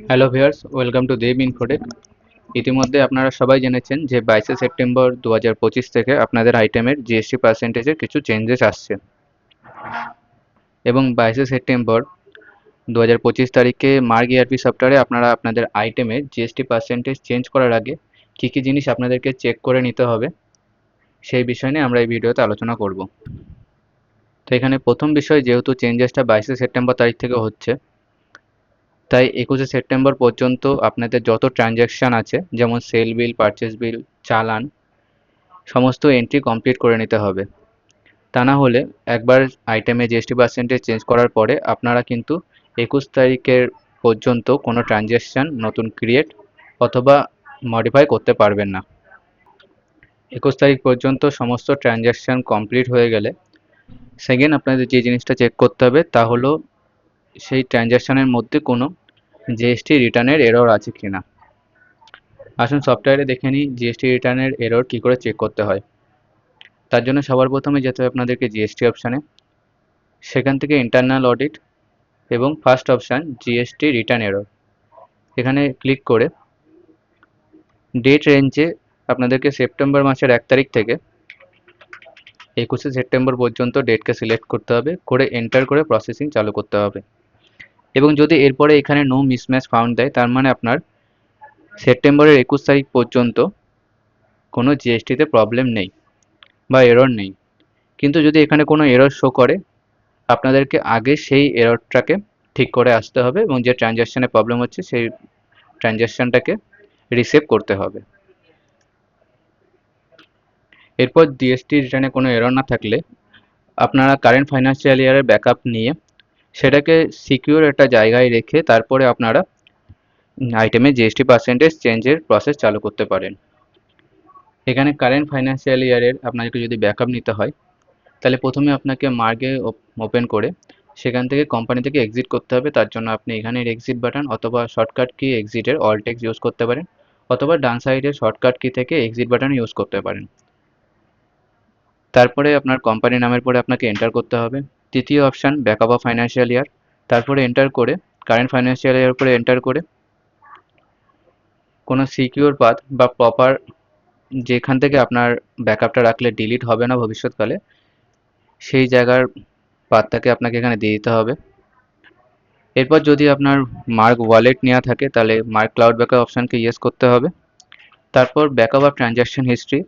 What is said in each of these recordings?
Hello viewers, welcome to Dev Infotech. ইতিমধ্যে আপনারা সবাই জেনেছেন যে 22শে সেপ্টেম্বর 2025 থেকে আপনাদের আইটেমের জিএসটি পার্সেন্টেজে কিছু চেঞ্জেস আসছে এবং 22শে সেপ্টেম্বর 2025 তারিখে মার্গ ইআরপি সফটওয়্যারে আপনারা আপনাদের আইটেমের জিএসটি পার্সেন্টেজ চেঞ্জ করার আগে কী কী জিনিস আপনাদেরকে চেক করে নিতে হবে সেই বিষয় নিয়ে আমরা এই ভিডিওতে আলোচনা করব। তো এখানে প্রথম বিষয়, যেহেতু চেঞ্জেসটা 22শে সেপ্টেম্বর তারিখ থেকে হচ্ছে, তাই 21শে সেপ্টেম্বর পর্যন্ত আপনাদের যত ট্রানজ্যাকশান আছে, যেমন সেল বিল, পারচেস বিল, চালান, সমস্ত এন্ট্রি কমপ্লিট করে নিতে হবে। তা না হলে একবার আইটেমে জিএসটি পার্সেন্টেজ চেঞ্জ করার পরে আপনারা কিন্তু 21 তারিখের পর্যন্ত কোনো ট্রানজ্যাকশান নতুন ক্রিয়েট অথবা মডিফাই করতে পারবেন না। 21 তারিখ পর্যন্ত সমস্ত ট্রানজ্যাকশান কমপ্লিট হয়ে গেলে সেকেন্ড আপনাদের যে জিনিসটা চেক করতে হবে তা হলো সেই ট্রানজ্যাকশানের মধ্যে কোনো জিএসটি রিটার্নের এরর আছে কিনা। আসুন সফটওয়্যারে দেখে নিই জিএসটি রিটার্নের এরর কী করে চেক করতে হয়। তার জন্য সবার প্রথমে যেতে হবে আপনাদেরকে জিএসটি অপশানে, সেখান থেকে ইন্টারনাল অডিট এবং first option GST return error, এখানে ক্লিক করে ডেট রেঞ্জে আপনাদেরকে সেপ্টেম্বর মাসের 1 তারিখ থেকে 21শে সেপ্টেম্বর পর্যন্ত ডেটকে সিলেক্ট করতে হবে, করে এন্টার করে প্রসেসিং চালু করতে হবে। এবং যদি এরপরে এখানে নো মিসম্যাচ ফাউন্ড দেয়, তার মানে আপনার সেপ্টেম্বরের 21 তারিখ পর্যন্ত কোনো জিএসটিতে প্রবলেম নেই বা এরর নেই। কিন্তু যদি এখানে কোনো এরর শো করে, আপনাদেরকে আগে সেই এররটাকে ঠিক করে আসতে হবে এবং যে ট্রানজ্যাকশানে প্রবলেম হচ্ছে সেই ট্রানজ্যাকশানটাকে রিসেভ করতে হবে। এরপর জিএসটি রিটার্নে কোনো এরর না থাকলে আপনারা কারেন্ট ফাইন্যান্সিয়াল ইয়ারের ব্যাকআপ নিয়ে সেটাকে সিকিউর একটা জায়গায় রেখে তারপরে আপনারা আইটেমে জিএসটি পার্সেন্টেজ চেঞ্জের প্রসেস চালু করতে পারেন। এখানে কারেন্ট ফাইন্যান্সিয়াল ইয়ারের আপনাদেরকে যদি ব্যাকআপ নিতে হয়, তাহলে প্রথমে আপনাকে মার্গে ওপেন করে সেখান থেকে কোম্পানি থেকে এক্সিট করতে হবে। তার জন্য আপনি এখানের এক্সিট বাটন অথবা shortcut key এক্সিটের all text use করতে পারেন, অথবা ডান সাইডের শর্টকাট কি থেকে এক্সিট বাটন ইউজ করতে পারেন। তারপরে আপনার কোম্পানি নামের পরে আপনাকে এন্টার করতে হবে। তৃতীয় option backup of financial year, তারপরে এন্টার করে কারেন্ট ফাইন্যান্সিয়াল ইয়ার উপরে এন্টার করে কোনো সিকিউর পাথ বা প্রপার যেখান থেকে আপনার ব্যাকআপটা রাখলে ডিলিট হবে না ভবিষ্যৎকালে, সেই জায়গার পাথটাকে আপনাকে এখানে দিয়ে দিতে হবে। এরপর যদি আপনার মার্ক ওয়ালেট নেওয়া থাকে তাহলে মার্ক ক্লাউড ব্যাকআপ অপশানকে ইয়েস করতে হবে। তারপর ব্যাকআপ অফ ট্রানজ্যাকশন হিস্ট্রি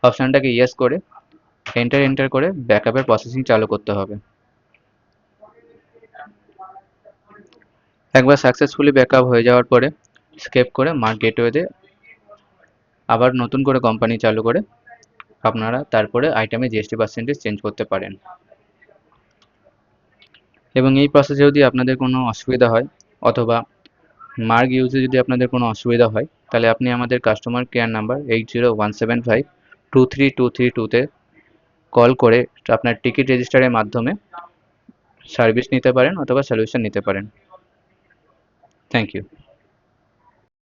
অপশানটাকে ইয়েস করে এন্টার করে ব্যাকআপের প্রসেসিং চালু করতে হবে। একবার সাকসেসফুলি ব্যাকআপ হয়ে যাওয়ার পরে স্কেপ করে মার্ক গেটওয়েতে আবার নতুন করে কোম্পানি চালু করে আপনারা তারপরে আইটেমে জিএসটি পার্সেন্টেজ চেঞ্জ করতে পারেন। এবং এই প্রসেসে যদি আপনাদের কোনো অসুবিধা হয় অথবা মার্ক ইউজে যদি আপনাদের কোনো অসুবিধা হয়, তাহলে আপনি আমাদের কাস্টমার কেয়ার নাম্বার 8017523232 কল করে আপনার টিকিট রেজিস্টারের মাধ্যমে সার্ভিস নিতে পারেন অথবা সলিউশন নিতে পারেন। Thank you.